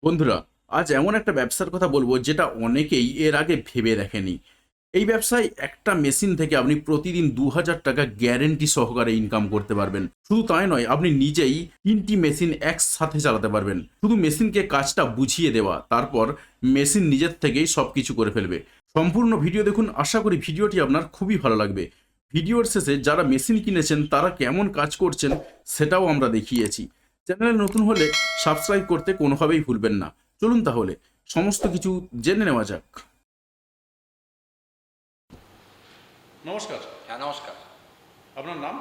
বন্ধুরা, আজ এমন একটা ব্যবসার কথা বলবো যেটা অনেকেই এর আগে ভেবে দেখেনি। এই ব্যবসায় একটা মেশিন থেকে আপনি প্রতিদিন 2000 টাকা গ্যারেন্টি সহকারে ইনকাম করতে পারবেন। শুধু তাই নয়, আপনি নিজেই 3টি মেশিন একসাথে চালাতে পারবেন। শুধু মেশিনকে কাজটা বুঝিয়ে দেওয়া, তারপর মেশিন নিজের থেকেই সব কিছু করে ফেলবে। সম্পূর্ণ ভিডিও দেখুন, আশা করি ভিডিওটি আপনার খুবই ভালো লাগবে। ভিডিওর শেষে যারা মেশিন কিনেছেন তারা কেমন কাজ করছেন সেটাও আমরা দেখিয়েছি। চ্যানেলে নতুন হলে সাবস্ক্রাইব করতে কোনোভাবেই ভুলবেন না। চলুন তাহলে সমস্ত কিছু জেনে নেওয়া যাক। নমস্কার। হ্যাঁ, নমস্কার। আপনার নাম?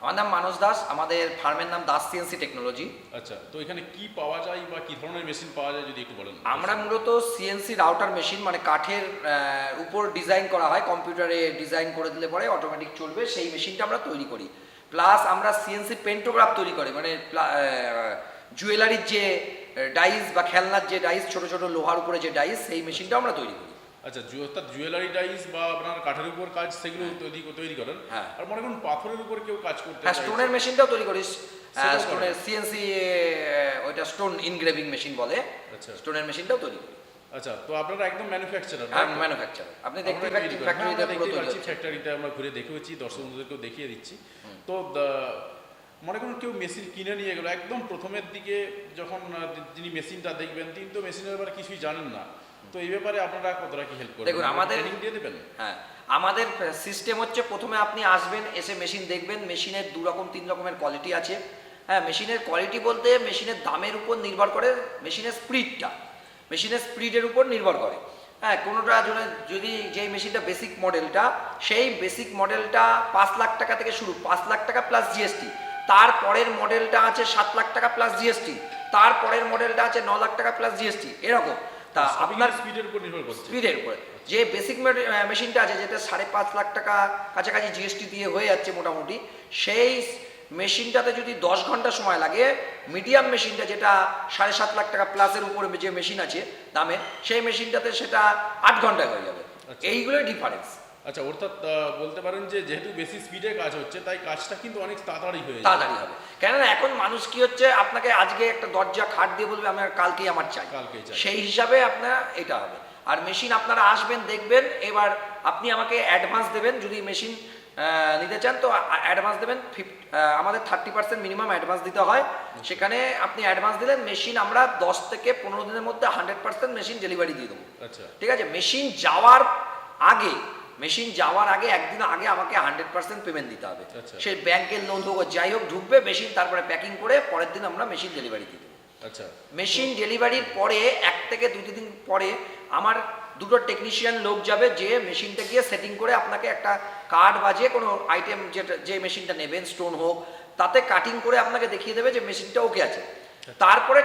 আমার নাম মানস দাস। আমাদের ফার্মের নাম দাস সিএনসি টেকনোলজি। আচ্ছা, তো এখানে কি পাওয়া যায় বা কি ধরনের মেশিন পাওয়া যায় যদি একটু বলেন। আমরা মূলত সিএনসি রাউটার মেশিন, মানে কাঠের উপর ডিজাইন করা হয়, কম্পিউটারে ডিজাইন করে দিলে পরে অটোমেটিক চলবে, সেই মেশিনটা আমরা তৈরি করি। প্লাস আমরা সিএনসি পেন্টোগ্রাফ তৈরি করি, মানে জুয়েলারির যে ডাইস বা খেলনার যে ডাইস, ছোট ছোট লোহার উপরে যে ডাইস, সেই মেশিনটাও আমরা তৈরি করি। আচ্ছা, অর্থাৎ জুয়েলারি ডাইস বা আপনার কাঠের উপর কাজ সেগুলো তৈরি করেন। হ্যাঁ। আর মনে করুন পাথরের উপর কেউ কাজ করতে হ্যাঁ, চাইছে। স্টোনের মেশিনটাও তৈরি করিস। সেটাও স্টোনের করেন? সিএনসি, ওইটা স্টোন ইনগ্রেভিং মেশিন বলে। আচ্ছা। স্টোনের মেশিনটাও তৈরি করি। আচ্ছা, তো আপনারা একদম ম্যানুফ্যাকচারার? হ্যাঁ, ম্যানুফ্যাকচারার। আপনি দেখতে ফ্যাক্টরিতে পুরো তৈরি হচ্ছে। ফ্যাক্টরিটা আমরা ঘুরে দেখেছি, দর্শক বন্ধুদেরকেও দেখিয়ে দিচ্ছি। তো মনে করুন কেউ মেশিন কিনে নিয়ে গেলো, একদম প্রথমের দিকে যখন যিনি মেশিনটা দেখবেন তিনি তো মেশিনের ব্যাপারে কিছুই জানেন না, তো এই ব্যাপারে আপনারা কতটা কি হেল্প করবেন? দেখুন, আমাদের ট্রেনিং দিয়ে দেবেন? হ্যাঁ, আমাদের সিস্টেম হচ্ছে, প্রথমে আপনি আসবেন, এসে মেশিন দেখবেন। মেশিনের 3 রকমের কোয়ালিটি আছে। হ্যাঁ, মেশিনের কোয়ালিটি বলতে মেশিনের দামের উপর নির্ভর করে, মেশিনের স্পিডের উপর নির্ভর করে। হ্যাঁ, কোনোটা যদি যেই মেশিনটা বেসিক মডেলটা, সেই বেসিক মডেলটা 5 লাখ টাকা থেকে শুরু, 5 লাখ টাকা প্লাস জিএসটি। তারপরের মডেলটা আছে 7 লাখ টাকা প্লাস জিএসটি। তারপরের মডেলটা আছে 9 লাখ টাকা প্লাস জিএসটি, এরকম। তা আপনার স্পিডের উপর নির্ভর করছে। স্পিডের উপরে যে বেসিক মেশিনটা আছে, যেটা 5.5 লাখ টাকা কাছাকাছি জিএসটি দিয়ে হয়ে যাচ্ছে মোটামুটি, সেই মেশিনটাতে যদি 10 ঘন্টা সময় লাগে, মিডিয়াম মেশিনটা যেটা 7.5 লাখ টাকা প্লাসের উপরে যে মেশিন আছে দামে, সেই মেশিনটাতে সেটা 8 ঘন্টায় হয়ে যাবে। এইগুলোই ডিফারেন্স। আচ্ছা, অর্থাৎ বলতে পারেন যে যেহেতু বেশি স্পিডে কাজ হচ্ছে তাই কাজটা কিন্তু অনেক তাড়াতাড়ি হয়ে যাবে। তাড়াতাড়ি হবে, কেননা এখন মানুষ কি হচ্ছে, আপনাকে আজকে একটা দরজা খাট দিয়ে বলবে আমার কালকেই আমার চাই, সেই হিসাবে আপনার এটা হবে। আর মেশিন আপনারা আসবেন, দেখবেন, এবার আপনি আমাকে অ্যাডভান্স দেবেন। যদি মেশিন নিতে চান তো অ্যাডভান্স দেবেন। আমাদের 30% মিনিমাম অ্যাডভান্স দিতে হয়। সেখানে আপনি অ্যাডভান্স দিলেন, মেশিন আমরা 10 থেকে 15 দিনের মধ্যে 100% মেশিন ডেলিভারি দিয়ে দেবো। আচ্ছা, ঠিক আছে। মেশিন যাওয়ার আগে একদিন আগে আমাকে 100% পেমেন্ট দিতে হবে। সে ব্যাংকের লোন হোক, যাই হোক, ঢুকবে মেশিন, তারপরে প্যাকিং করে পরের দিন আমরা মেশিন ডেলিভারি দিয়ে দেবো। আচ্ছা। মেশিন ডেলিভারির পরে 1 থেকে 2 দিন পরে আমার 2টো টেকনিশিয়ান লোক যাবে, যে মেশিনটা গিয়ে সেটিং করে আপনাকে একটা কার্ড বা যে কোনো আইটেম, যে মেশিনটা নেবেন, স্টোন হোক, তাতে কাটিং করে আপনাকে দেখিয়ে দেবে যে মেশিনটা ওকে আছে। তারপরে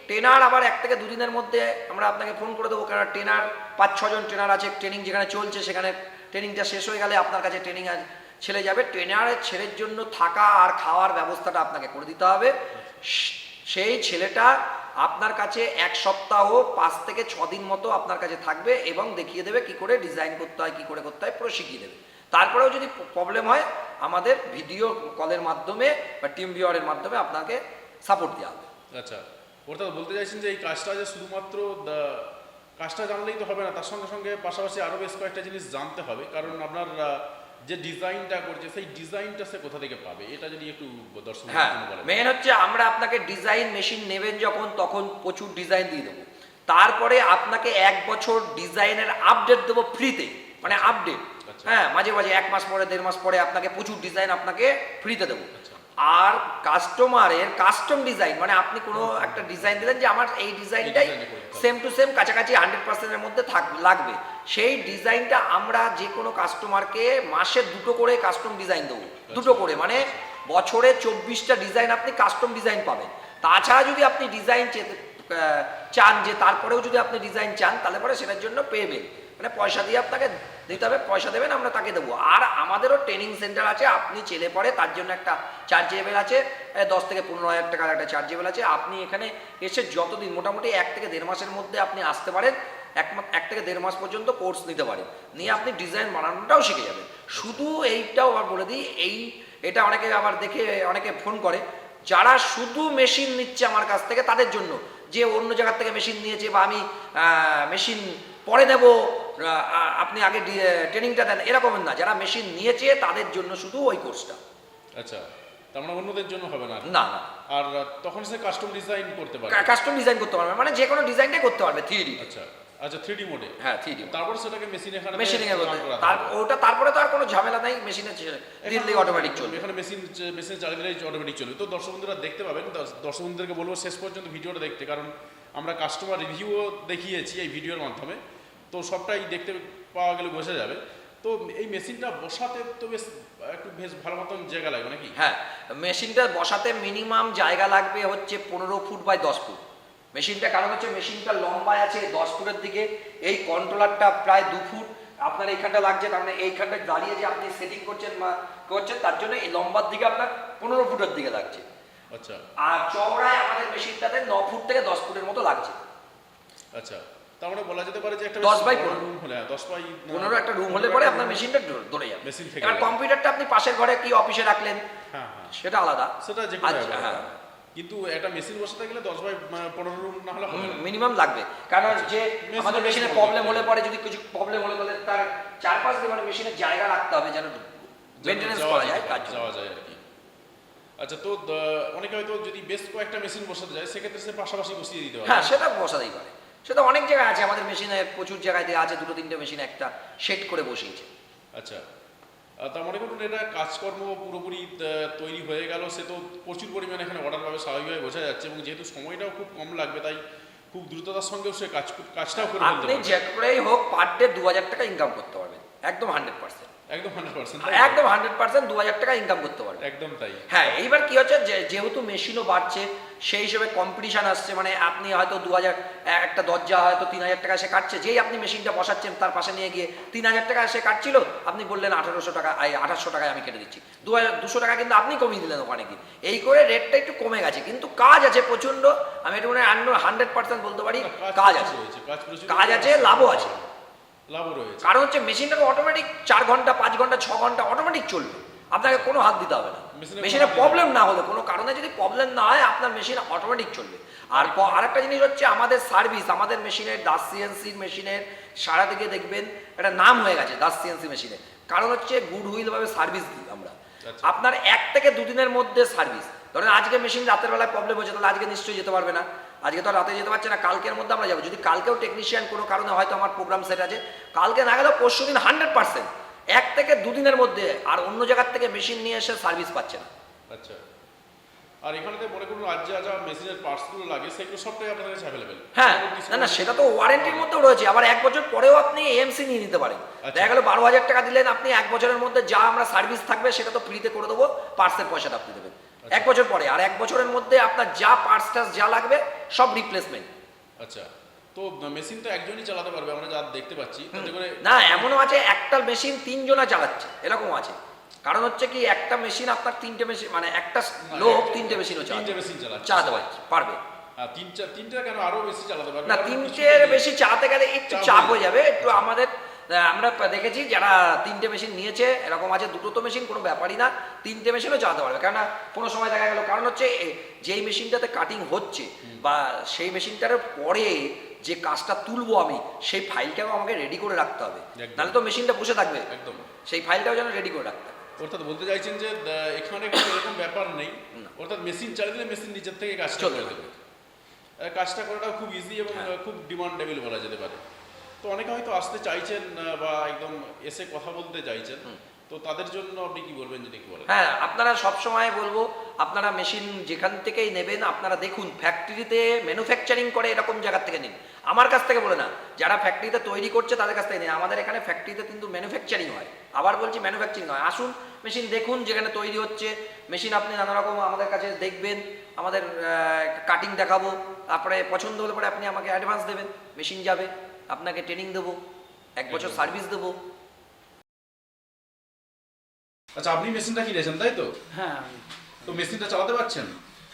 ট্রেনার আবার 1 থেকে 2 দিনের মধ্যে আমরা আপনাকে ফোন করে দেবো, কারণ ট্রেনার 5-6 জন ট্রেনার আছে। ট্রেনিং যেখানে চলছে, সেখানে ট্রেনিংটা শেষ হয়ে গেলে আপনার কাছে ট্রেনিং ছেলে যাবে। ট্রেনারের ছেলের জন্য থাকা আর খাওয়ার ব্যবস্থাটা আপনাকে করে দিতে হবে। সেই ছেলেটা আপনার কাছে 1 সপ্তাহ 5 থেকে 6 দিন মতো আপনার কাছে থাকবে এবং দেখিয়ে দেবে কি করে ডিজাইন করতে হয়, কি করে করতে হয়, পুরো শিখিয়ে দেবে। তারপরেও যদি প্রবলেম হয়, আমাদের ভিডিও কলের মাধ্যমে বা টিম ভিউয়ারের মাধ্যমে আপনাকে সাপোর্ট দেওয়া হবে। আচ্ছা, অর্থাৎ বলতে চাইছেন যে এই কাজটা যে শুধুমাত্র কাজটা জানলেই তো হবে না, তার সঙ্গে সঙ্গে পাশাপাশি আরও বেশ কয়েকটা জিনিস জানতে হবে। কারণ আপনার যে ডিজাইনটা করছে সেই ডিজাইনটা সে কোথা থেকে পাবে, এটা যদি একটু দর্শক বলেন। মেন হচ্ছে, আমরা আপনাকে ডিজাইন, মেশিন নেবেন যখন, তখন প্রচুর ডিজাইন দিয়ে দেবো। তারপরে আপনাকে 1 বছর ডিজাইনের আপডেট দেবো ফ্রিতে, মানে আপডেট। হ্যাঁ, মাঝে মাঝে 1 মাস পরে, 1.5 মাস পরে আপনাকে প্রচুর ডিজাইন আপনাকে ফ্রিতে দেবো। আর কাস্টমারের কাস্টম ডিজাইন, মানে আপনি কোনো একটা ডিজাইন দিলেন যে আমার এই ডিজাইনটাই সেম টু সেম কাছাকাছি 100%-এর মধ্যে লাগবে, সেই ডিজাইনটা আমরা যে কোনো কাস্টমারকে মাসে 2টো করে কাস্টম ডিজাইন দেবো। 2টো করে, মানে বছরে 24টা ডিজাইন আপনি কাস্টম ডিজাইন পাবেন। তাছাড়া যদি আপনি ডিজাইন চান, যে তারপরেও যদি আপনি ডিজাইন চান, তাহলে পরে সেটার জন্য পেবেন, মানে পয়সা দিয়ে আপনাকে দিতে হবে, পয়সা দেবেন, আমরা তাকে দেবো। আর আমাদেরও ট্রেনিং সেন্টার আছে, আপনি চেলে পরে তার জন্য একটা চার্জেবল আছে, 10 থেকে 15,000 টাকার একটা চার্জেবল আছে। আপনি এখানে এসে যতদিন, মোটামুটি 1 থেকে 1.5 মাসের মধ্যে আপনি আসতে পারেন, 1 থেকে 1.5 মাস পর্যন্ত কোর্স নিতে পারেন, নিয়ে আপনি ডিজাইন বানানোটাও শিখে যাবেন। শুধু এইটাও আবার বলে দিই, এটা অনেকে আবার দেখে অনেকে ফোন করে, যারা শুধু মেশিন নিচ্ছে আমার কাছ থেকে তাদের জন্য, যে অন্য জায়গার থেকে মেশিন নিয়েছে বা আমি মেশিন পরে দেব, আপনি আগে ট্রেনিংটা দেন, এরকম না। যারা মেশিন নিয়েছে তাদের জন্য শুধু ওই কোর্সটা। আচ্ছা, তার মানে অন্যদের জন্য হবে না? না না। আর তখন সে কাস্টম ডিজাইন করতে পারবে? কাস্টম ডিজাইন করতে পারবে, মানে যে কোনো ডিজাইনটাই করতে পারবে 3D। আচ্ছা আচ্ছা, 3D মোডে? হ্যাঁ 3D। তারপর সেটাকে মেশিনে মেশিনিং এর মধ্যে ওটা তারপরে তো আর কোনো ঝামেলা নাই, মেশিনে দিলেই অটোমেটিক চলবে। এখানে মেশিন চালিয়ে দিলেই অটোমেটিক চলবে। তো দর্শক বন্ধুরা দেখতে পাবেন, দর্শক বন্ধুদেরকে বলবো শেষ পর্যন্ত ভিডিওটা দেখতে, কারণ আমরা কাস্টমার রিভিউও দেখিয়েছি এই ভিডিওর মাধ্যমে, তো সবটাই দেখতে পাওয়া গেলে বোঝা যাবে। তো এই মেশিনটা বসাতে তো বেশ ভালো মতন জায়গা লাগবে নাকি? হ্যাঁ, মেশিনটা বসাতে মিনিমাম জায়গা লাগবে হচ্ছে 15 ফুট বাই 10 ফুট মেশিনটা। কারণ হচ্ছে মেশিনটা লম্বায় আছে 10 ফুটের দিকে, এই কন্ট্রোলারটা প্রায় 2 ফুট আপনার এইখানটা লাগছে, তার মানে এইখানটা দাঁড়িয়ে যে আপনি সেটিং করছেন তার জন্য এই লম্বার দিকে আপনার 15 ফুটের দিকে লাগছে। আচ্ছা। আর চওড়ায় আমাদের মেশিনটাতে 9 ফুট থেকে 10 ফুটের মতো লাগছে। আচ্ছা, তার মানে বলা যেতে পারে যে একটা 10 বাই 15 রুম হলে, 10 বাই 15 একটা রুম হলে পরে আপনার মেশিনটা ধরে যাবে। মেশিন থেকে এবার কম্পিউটারটা আপনি পাশের ঘরে কি অফিসে রাখলেন, হ্যাঁ হ্যাঁ, সেটা আলাদা, সেটা যে হ্যাঁ। কিন্তু একটা মেশিন বসাতে গেলে 10 বাই 15 রুম না হলে হবে না? মিনিমাম লাগবে। কারণ যে আমাদের মেশিনে প্রবলেম হলে পরে, যদি কিছু প্রবলেম হলে তাহলে তার চারপাশ দিয়ে মানে মেশিনের জায়গা রাখতে হবে যেন মেইনটেনেন্স করা যায়, কাজ যাওয়া যায় আর কি। আচ্ছা, তো অনেকে হয়তো যদি বেশ কয়েকটা মেশিন বসাতে যায় সেক্ষেত্রে সে পাশাপাশি বসিয়ে দিতে পারে? হ্যাঁ, সেটা বসাতেই পারে। সেটা অনেক জায়গায় আছে, আমাদের মেশিনে প্রচুর জায়গায় দেওয়া আছে, 2-3টে মেশিন একটা সেট করে বসিয়েছে। আচ্ছা, তা মনে করুন এটা কাজকর্ম পুরোপুরি তৈরি হয়ে গেল, সে তো প্রচুর পরিমাণে এখানে অর্ডার পাবে, স্বাভাবিকভাবে বোঝা যাচ্ছে, এবং যেহেতু সময়টাও খুব কম লাগবে তাই খুব দ্রুততার সঙ্গেও সে কাজটাও করে ফেলতে আপনি পারবে। যে করেই হোক পার ডে 2000 টাকা ইনকাম করতে পারবেন, একদম 100%। একদম 100%? একদম 100% 2000 টাকা ইনকাম করতে পারবেন। একদম তাই। হ্যাঁ, এইবার কি হচ্ছে, যেহেতু মেশিনও বাড়ছে সেই হিসেবে কম্পিটিশন আসছে, মানে আপনি হয়তো 2000 একটা দরজা হয়তো 3000 টাকা সে কাটছে, যেই আপনি মেশিনটা বসাচ্ছেন তার পাশে নিয়ে গিয়ে 3000 টাকা সে কাটছিল, আপনি বললেন 1800 টাকা, 2800 টাকায় আমি কেটে দিচ্ছি, 200 টাকা কিন্তু আপনি কমিয়ে দিলেন ওখানে গিয়ে, এই করে রেটটা একটু কমে গেছে। কিন্তু কাজ আছে প্রচন্ড, আমি একটু মানে 100% বলতে পারি কাজ আছে, কাজ আছে, লাভও আছে। লাভও রয়েছে, কারণ হচ্ছে মেশিনটা অটোমেটিক 4 ঘন্টা 5 ঘন্টা 6 ঘন্টা অটোমেটিক চলবে, আপনাকে কোনো হাত দিতে হবে না। মেশিনে প্রবলেম না হলে, কোনো কারণে যদি প্রবলেম না হয়, আপনার মেশিন অটোমেটিক চলবে। আর আরেকটা জিনিস হচ্ছে আমাদের সার্ভিস, আমাদের মেশিনের দাস সিএনসি মেশিনের সারা দিকে দেখবেন একটা নাম হয়ে গেছে দাস সিএনসি মেশিনের, কারণ হচ্ছে গুডউইল ভাবে সার্ভিস দিই আমরা। আপনার 1 থেকে 2 দিনের মধ্যে সার্ভিস, ধরেন আজকে মেশিন রাতের বেলায় প্রবলেম হচ্ছে, তাহলে আজকে নিশ্চয়ই যেতে পারবে না, আজকে তো রাতে যেতে পারছে না, কালকের মধ্যে আমরা যাবো। যদি কালকেও টেকনিশিয়ান কোনো কারণে হয়তো আমার প্রোগ্রাম সেট আছে, কালকে না গেলেও পরশু দিন 100% 1 থেকে 2 দিনের মধ্যে, আর অন্য জায়গার থেকে মেশিন নিয়ে এসে সার্ভিস পাচ্ছে না। আচ্ছা, আর এখানে তো মনে করুন আজ যা মেশিনের পার্টসগুলো লাগে সেগুলো সবটাই আপনাদের কাছে অ্যাভেলেবেল? হ্যাঁ, না সেটা তো ওয়ারেন্টির মধ্যেও রয়েছে, আবার 1 বছর পরেও আপনি এএমসি নিয়ে নিতে পারেন। দেখা গেল 12,000 টাকা দিলেন, আপনি 1 বছরের মধ্যে যা আমরা সার্ভিস থাকবে সেটা তো ফ্রিতে করে দেবো, পার্টসের পয়সাটা আপনি দেবেন 1 বছর পরে, আর 1 বছরের মধ্যে আপনার যা পার্টসটা যা লাগবে সব রিপ্লেসমেন্ট। আচ্ছা, তো মেশিন তো একজনই চালাতে পারবে আমরা যা দেখতে পাচ্ছি, তাতে করে? না, এমনও আছে একটা মেশিন 3 জনা চালাচ্ছে, এরকম আছে। কারণ হচ্ছে কি, একটা মেশিন আপনার 3টে মেশিন, মানে একটা লোক 3টে মেশিনও চালাতে পারবে। আর 3টা কেন, আরো বেশি চালাতে পারবে? না, 3টের বেশি চালাতে গেলে একটু চাপ হয়ে যাবে, একটু আমাদের আমরা দেখেছি যারা 3টে মেশিন নিয়েছে এরকম আছে, 2টো তো মেশিন কোনো ব্যাপারই না, 3টে মেশিনও চালাতে পারবে। কেননা কোনো সময় দেখা গেল, কারণ হচ্ছে যেই মেশিনটাতে কাটিং হচ্ছে বা সেই মেশিনটার পরে যে কাজটা তুলবো আমি, সেই ফাইলটাও আমাকে রেডি করে রাখতে হবে, নাহলে তো মেশিনটা বসে থাকবে। একদম, সেই ফাইলটাও যেন রেডি করে রাখতে হবে। অর্থাৎ বলতে চাইছেন যে এখানে কোনো এরকম ব্যাপার নেই, অর্থাৎ মেশিন চালিয়ে দিলে মেশিন নিজের থেকে কাজটা করে দেবে, কাজটা করাটাও খুব ইজি এবং খুব ডিমান্ডেবল বলা যেতে পারে। তো অনেকে হয়তো আসতে চাইছেন বা একদম এসে কথা বলতে চাইছেন, তো তাদের জন্য আপনি কি বলবেন যদি একটু বলেন? হ্যাঁ, আপনারা সবসময় বলবো, আপনারা মেশিন যেখান থেকেই নেবেন আপনারা দেখুন ফ্যাক্টরিতে ম্যানুফ্যাকচারিং করে এরকম জায়গা থেকে নিন, আমার কাছ থেকে বলে না, যারা ফ্যাক্টরিতে তৈরি করছে তাদের কাছ থেকে নিন। আমাদের এখানে ফ্যাক্টরিতে কিন্তু ম্যানুফ্যাকচারিং হয়, আবার বলছি ম্যানুফ্যাকচারিং হয়। আসুন মেশিন দেখুন যেখানে তৈরি হচ্ছে, মেশিন আপনি নানা রকম আমাদের কাছে দেখবেন, আমাদের কাটিং দেখাবো, তারপরে পছন্দ হলে পরে আপনি আমাকে অ্যাডভান্স দেবেন, মেশিন যাবে, আপনাকে ট্রেনিং দেবো, 1 বছর সার্ভিস দেবো। আচ্ছা, আপনি মেশিনটা কিনেছেন তাই তো? হ্যাঁ। তো মেশিনটা চালাতে পারছেন?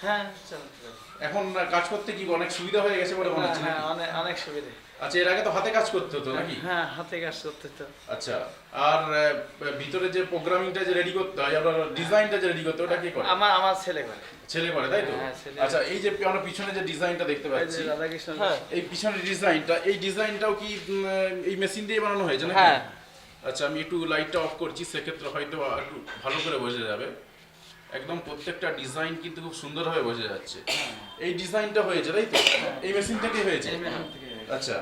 হ্যাঁ, চালাতে পারি। এখন কাজ করতে কি অনেক সুবিধা হয়ে গেছে বলে মনে হচ্ছে? হ্যাঁ, অনেক সুবিধা। আচ্ছা, এর আগে তো হাতে কাজ করতে হতো নাকি? হ্যাঁ, হাতে কাজ করতে হতো। আচ্ছা, আর ভিতরে যে প্রোগ্রামিংটা যে রেডি করতে হয়, আপনার ডিজাইনটা যে রেডি করতে হয়, ওটা কি করে? আমার ছেলে করে। ছেলে করে তাই তো? হ্যাঁ, ছেলে। আচ্ছা, এই যে আমরা পিছনে যে ডিজাইনটা দেখতে এই যে পাচ্ছি, রাধাকৃষ্ণ। হ্যাঁ। এই পিছনের ডিজাইনটা, এই ডিজাইনটাও কি এই মেশিন দিয়ে বানানো হয়েছে নাকি? হ্যাঁ। আচ্ছা, আমি একটু লাইটটা অফ করছি, সেক্ষেত্রে হয়তো একটু ভালো করে বোঝা যাবে। একদম প্রত্যেকটা ডিজাইন কিন্তু খুব সুন্দরভাবে বোঝা যাচ্ছে। এই ডিজাইনটা হয়েছে তাই তো? এই মেশিন থেকেই হয়েছে? এই মেশিন থেকে। আচ্ছা,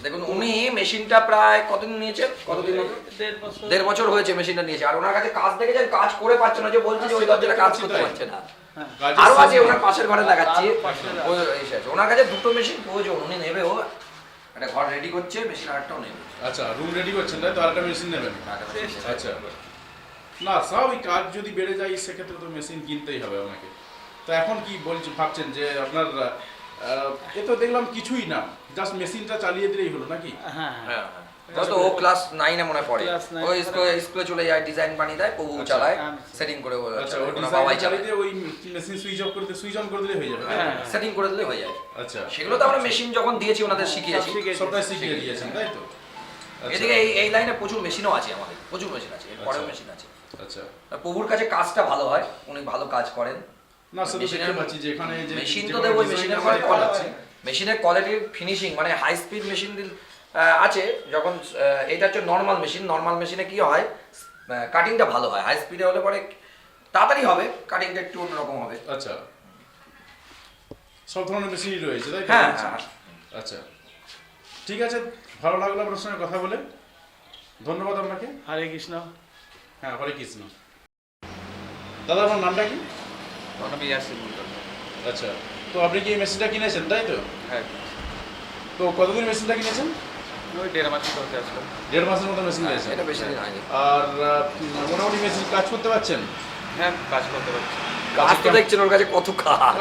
দেখুন উনি মেশিনটা প্রায় কতদিন নিয়েছে, কতদিন হলো? 1.5 বছর। 1.5 বছর হয়েছে মেশিনটা নিয়েছে। আর ওনার কাছে কাজ দেখেছেন, কাজ করে পাচ্ছে না, যে বলছে যে ওই দরজাটা কাজ করতে পারছে না। হ্যাঁ। কাজের আরো আছে সিজন- ওনার পাশের ঘরে লাগাচ্ছি। আরো পাশের আছে। ওই এসে আছে। ওনার কাছে দুটো মেশিন প্রয়োজন, উনি নেবে, ও একটা ঘর রেডি করছে, মেশিন আরেকটাও নেবে। আচ্ছা, রুম রেডি করছেন তাই তো? আরেকটা মেশিন নেবেন? আচ্ছা, না স্বাভাবিক, কাজ যদি বেড়ে যায় সেক্ষেত্রে তো মেশিন কিনতেই হবে আমাকে। তো এখন কি ভাবছেন যে আপনার এ তো দেখলাম কিছুই না, জাস্ট মেশিনটা চালিয়ে দিলেই হলো নাকি? হ্যাঁ, হ্যাঁ। হ্যাঁ, তো ও ক্লাস 9 এ মনে হয় পড়ে। Class 9 ও স্কুলে চলে যায়, ডিজাইন বানিয়ে দেয়, ও আচ্ছা। চালায়, হ্যাঁ। সেটিং করে আচ্ছা, ও ওনার ডিজাইন বাবাই চালায়। চালিয়ে দিয়ে ওই মেশিন সুইচ অফ করে দিলে হয়ে যাবে? হ্যাঁ। সেটিং করে দিলে হয়ে যায়। আচ্ছা, সেগুলো তো আমরা মেশিন যখন দিয়েছি ওনাদের শিখিয়েছি। সব শিখিয়েছি। সবটাই শিখিয়ে দিয়েছেন তাই তো? আচ্ছা, এদিকে এই লাইনে প্রচুর মেশিনও আছে, আমাদের প্রচুর মেশিন আছে, এরপরেও আচ্ছা। মেশিন আছে। আচ্ছা, আর প্রভুর কাছে কাজটা ভালো হয়, উনি ভালো কাজ করেন। না সেটা দেখতে পাচ্ছি যে এখানে যে মেশিন যে তো কোনো দেবো, design মেশিনের আমরা দেখতে পাচ্ছি। মেশিনের কোয়ালিটির ফিনিশিং, মানে হাই স্পিড মেশিন আছে। যখন এটা হচ্ছে নর্মাল মেশিনে কি হয়, কাটিংটা ভালো হয়। হাই স্পিডে হলে পরে তাড়াতাড়ি হবে, কাটিংটা একটু অন্যরকম হবে। আচ্ছা, সব ধরনের মেশিনই রয়েছে তাই তো? হ্যাঁ, হ্যাঁ। আচ্ছা, ঠিক আছে, ভালো লাগলো আপনার সঙ্গে কথা বলে, ধন্যবাদ আপনাকে। হরে কৃষ্ণ। হ্যাঁ, হরে কৃষ্ণ। দাদা, আপনার নামটা কি? আমি ইয়াসিন মন্ডল। আচ্ছা, তো আপনি কি এই মেশিনটা কিনেছেন তাই তো? হ্যাঁ, তো কতদিন মেশিনটা কিনেছেন? ওই 1.5 মাস ধরে আসলো। 1.5 মাসের মতো মেশিন কিনেছেন। এটা বেশি দিন হয়নি। আর মোটামুটি মেশিন কাজ করতে পারছেন? হ্যাঁ, কাজ করতে পারছি। কাজ তো দেখছেন ওর কাছে কত কাজ।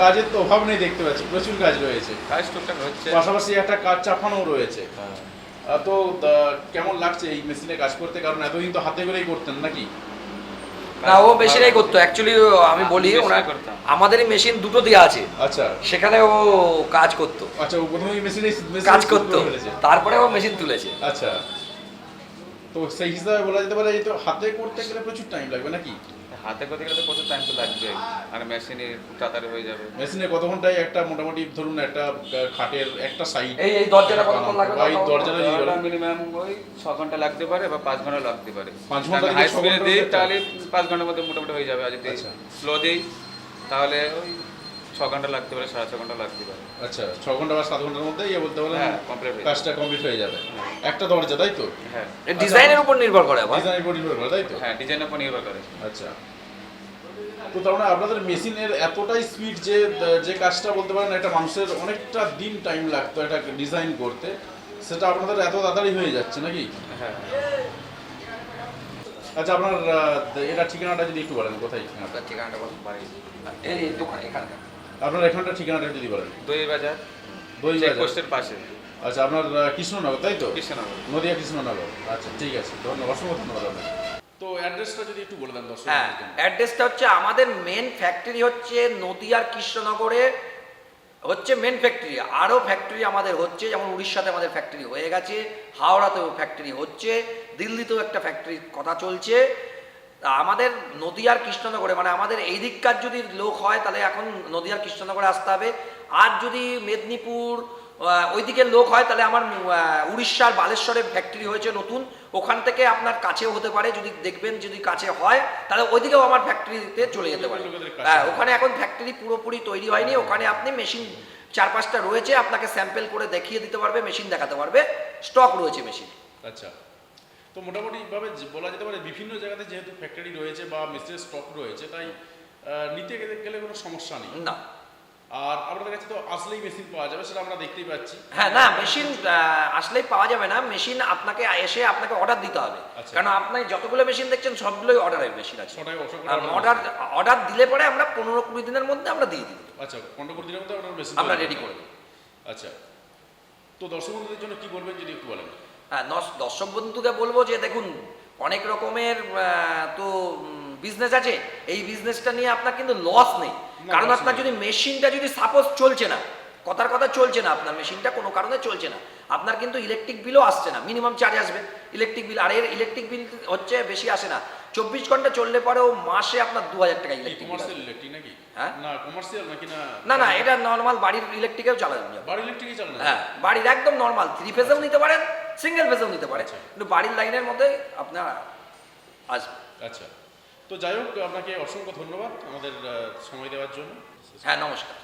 কাজের তো অভাব নেই দেখতে পাচ্ছি, প্রচুর কাজ রয়েছে, কাজ টুকটাক হচ্ছে। পাশাপাশি একটা কাজ চাপানো রয়েছে। তো কেমন লাগছে এই মেশিনে কাজ করতে? কারণ এতদিন তো হাতে করেই করতেন নাকি? না, ও মেশিনেই করতো অ্যাকচুয়ালি। আমি বলি মেশিনেই ওনার করতাম। আমাদেরই মেশিন দুটো দেওয়া আছে, আচ্ছা, সেখানে ও কাজ করতো, আচ্ছা, ও প্রথমে মেশিনে কাজ করতো, তারপরে ও মেশিন তুলেছে। আচ্ছা, তো সেই হিসাবে বলা যেতে পারে এই তো হাতে করতে গেলে প্রচুর টাইম লাগবে নাকি? হাতে করতে গেলে তো প্রচুর টাইম তো লাগবে, আর মেশিনে তাড়াতাড়ি হয়ে যাবে। মেশিনে কত ঘন্টায় একটা মোটামুটি ধরুন একটা খাটের একটা সাইড এই দরজাটা কতক্ষণ লাগবে? এই দরজাটা দিয়ে গেল মিনিমাম ওই 6 ঘন্টা লাগতে পারে বা 5 ঘন্টা লাগতে পারে। 5 ঘন্টা থেকে হাই 6 স্পিডে ঘন্টার দিই মধ্যে তাহলে 5 ঘন্টার মধ্যে মোটামুটি হয়ে যাবে। আর যদি আচ্ছা। স্লো দিই তাহলে ওই 6 ঘন্টা লাগতে পারে, 6.5 ঘন্টা লাগতে পারে। আচ্ছা, 6 ঘন্টা বা 7 ঘন্টার মধ্যে বলতে পারেন হ্যাঁ, কমপ্লিট হয়ে যাবে। কাজটা কমপ্লিট হয়ে যাবে। একটা দরজা তাই তো? হ্যাঁ, ডিজাইনের উপর নির্ভর করে আবার। ডিজাইন উপর নির্ভর করে তাই তো? হ্যাঁ, ডিজাইনের উপর নির্ভর করে। আচ্ছা, তো তার মানে আপনাদের মেশিনের এতটাই স্পিড যে যে কাজটা বলতে পারেন একটা মানুষের অনেকটা দিন টাইম লাগতো এটা ডিজাইন করতে, সেটা আপনাদের এত তাড়াতাড়ি হয়ে যাচ্ছে নাকি? হ্যাঁ, আচ্ছা, আপনার এটা ঠিকানাটা যদি একটু বলেন, কোথায় ঠিকানাটা? আপনার ঠিকানাটা বলুন। বাড়ি এই দোকান এখানকার। আপনার এখানটা ঠিকানাটা যদি বলেন। দই বাজার, দই বাজার। চেকপোস্টের পাশে, আচ্ছা, আপনার কৃষ্ণনগর তাই তো? কৃষ্ণনগর। নদিয়া কৃষ্ণনগর। আচ্ছা, ঠিক আছে, ধন্যবাদ, অসংখ্য ধন্যবাদ আপনাকে। তো অ্যাড্রেসটা যদি একটু বলে দেন দর্শক। হ্যাঁ, অ্যাড্রেসটা হচ্ছে আমাদের মেন ফ্যাক্টরি হচ্ছে নদিয়ার কৃষ্ণনগরে হচ্ছে মেন ফ্যাক্টরি। আরও ফ্যাক্টরি আমাদের হচ্ছে, যেমন উড়িষ্যাতে আমাদের ফ্যাক্টরি হয়ে গেছে, হাওড়াতেও ফ্যাক্টরি হচ্ছে, দিল্লিতেও একটা ফ্যাক্টরির কথা চলছে। তা আমাদের নদিয়ার কৃষ্ণনগরে, মানে আমাদের এই দিককার যদি লোক হয় তাহলে এখন নদিয়ার কৃষ্ণনগরে আসতে হবে। আর যদি মেদিনীপুর ওই দিকের লোক হয় তাহলে আমার উড়িষ্যার বালেশ্বরে ফ্যাক্টরি হয়েছে নতুন, ওখান থেকে আপনার কাছেও হতে পারে। যদি দেখবেন যদি কাছে হয় তাহলে ওইদিকেও আমার ফ্যাক্টরিতে চলে যেতে পারে। হ্যাঁ, ওখানে এখন ফ্যাক্টরি পুরোপুরি তৈরি হয়নি, ওখানে আপনি মেশিন 4-5টা রয়েছে, আপনাকে স্যাম্পল করে দেখিয়ে দিতে পারবে, মেশিন দেখাতে পারবে, স্টক রয়েছে মেশিন। আচ্ছা, তো মোটামুটি ভাবে বলা যেতে পারে বিভিন্ন জায়গাতে যেহেতু ফ্যাক্টরি রয়েছে বা মেশিনের স্টক রয়েছে, তাই নিতে গেলে কোনো সমস্যা নেই। না, আর আপনাদের কাছে তো আসলেই মেশিন পাওয়া যাবে, সেটা আমরা দেখতেই পাচ্ছি। হ্যাঁ, না মেশিন আসলেই পাওয়া যাবে না, মেশিন আপনাকে এসে আপনাকে অর্ডার দিতে হবে। আচ্ছা। কারণ আপনি যতগুলো মেশিন দেখছেন সবগুলোই অর্ডারের মেশিন আছে। ছটায় অসংখ্য অর্ডার দিলে পরে আমরা 15-20 দিনের মধ্যে আমরা দিয়ে দিই, আচ্ছা, 15-20 দিনের মধ্যে আপনার মেশিন আমরা রেডি করে দিই। আচ্ছা, তো দর্শক বন্ধুদের জন্য কি বলবেন যদি একটু বলেন। হ্যাঁ, দর্শক বন্ধুকে বলবো যে দেখুন, অনেক রকমের তো বিজনেস আছে, এই বিজনেসটা নিয়ে আপনার কিন্তু লস নেই। কারণ loss আপনার নেই। যদি মেশিনটা যদি সাপোজ চলছে না, কথার কথা চলছে না, আপনার মেশিনটা কোনো কারণে চলছে না, আপনার কিন্তু ইলেকট্রিক বিলও আসছে না, মিনিমাম চার্জ আসবে ইলেকট্রিক বিল। আর এর ইলেকট্রিক বিল হচ্ছে বেশি আসে না, 24 ঘন্টা চললে পরেও মাসে আপনার 2000 টাকা ইলেকট্রিক বিল। কমার্শিয়াল ইলেকট্রিক নাকি? হ্যাঁ না কমার্শিয়াল নাকি না? না না, এটা নর্মাল বাড়ির ইলেকট্রিকেও চালানো যাবে। বাড়ি ইলেকট্রিকই চালানো? হ্যাঁ বাড়ির একদম নর্মাল 3 ফেজেও নিতে পারেন, সিঙ্গেল ফেজেও নিতে পারেন, আচ্ছা। কিন্তু বাড়ির লাইনের মধ্যে আপনার আসবে। আচ্ছা, তো যাই হোক আপনাকে অসংখ্য ধন্যবাদ আমাদের সময় দেওয়ার জন্য। হ্যাঁ নমস্কার।